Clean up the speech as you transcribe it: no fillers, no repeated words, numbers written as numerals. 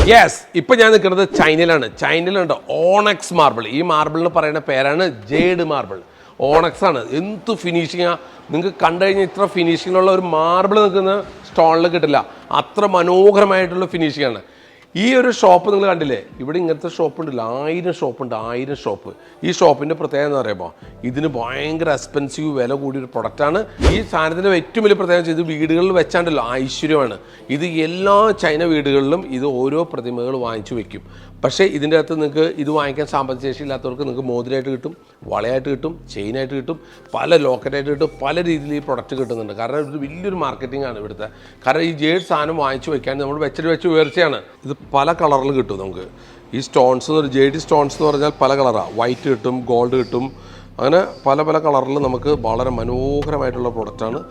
Yes, ഇപ്പം ഞാൻ നിൽക്കുന്നത് ചൈനയിലുണ്ട് ഓണക്സ് മാർബിൾ. ഈ മാർബിളിന് പറയുന്ന പേരാണ് ജേഡ് മാർബിൾ. ഓണക്സ് ആണ്. എന്ത് ഫിനിഷിങ്ങാ! നിങ്ങൾക്ക് കണ്ടു കഴിഞ്ഞാൽ ഇത്ര ഫിനിഷിങ്ങിലുള്ള ഒരു മാർബിൾ നിൽക്കുന്ന സ്റ്റോണിൽ കിട്ടില്ല. അത്ര മനോഹരമായിട്ടുള്ള ഫിനിഷിംഗ് ആണ്. ഈ ഒരു ഷോപ്പ് നിങ്ങൾ കണ്ടില്ലേ, ഇവിടെ ഇങ്ങനത്തെ ഷോപ്പ് ഉണ്ടല്ലോ, 1000 ഷോപ്പുണ്ട്, 1000 ഷോപ്പ്. ഈ ഷോപ്പിൻ്റെ പ്രത്യേകത എന്ന് പറയുമ്പോൾ ഇതിന് ഭയങ്കര എക്സ്പെൻസീവ് വില കൂടിയൊരു പ്രൊഡക്റ്റാണ്. ഈ സാധനത്തിൻ്റെ ഏറ്റവും വലിയ പ്രത്യേകത ഇത് വീടുകളിൽ വെച്ചാണ്ടല്ലോ ഐശ്വര്യമാണ്. ഇത് എല്ലാ ചൈന വീടുകളിലും ഇത് ഓരോ പ്രതിമകൾ വാങ്ങിച്ചു വെക്കും. പക്ഷേ ഇതിൻ്റെ അകത്ത് നിങ്ങൾക്ക് ഇത് വാങ്ങിക്കാൻ സാമ്പത്തിക ശേഷി ഇല്ലാത്തവർക്ക് നിങ്ങൾക്ക് മോതിരമായിട്ട് കിട്ടും, വളയായിട്ട് കിട്ടും, ചെയിനായിട്ട് കിട്ടും, പല ലോക്കറ്റായിട്ട് കിട്ടും, പല രീതിയിൽ ഈ പ്രൊഡക്റ്റ് കിട്ടുന്നുണ്ട്. കാരണം ഇത് വലിയൊരു മാർക്കറ്റിംഗ് ആണ് ഇവിടുത്തെ. കാരണം ഈ ജേഡ് സാധനം വാങ്ങിച്ചു വെക്കാൻ നമ്മൾ വെച്ച് ഉയർച്ചയാണ്. ഇത് പല കളറിൽ കിട്ടും നമുക്ക്. ഈ സ്റ്റോൺസ് എന്ന് ജേഡ് സ്റ്റോൺസ് എന്ന് പറഞ്ഞാൽ പല കളറാണ്. വൈറ്റ് കിട്ടും, ഗോൾഡ് കിട്ടും, അങ്ങനെ പല കളറിൽ നമുക്ക് വളരെ മനോഹരമായിട്ടുള്ള പ്രൊഡക്റ്റാണ്.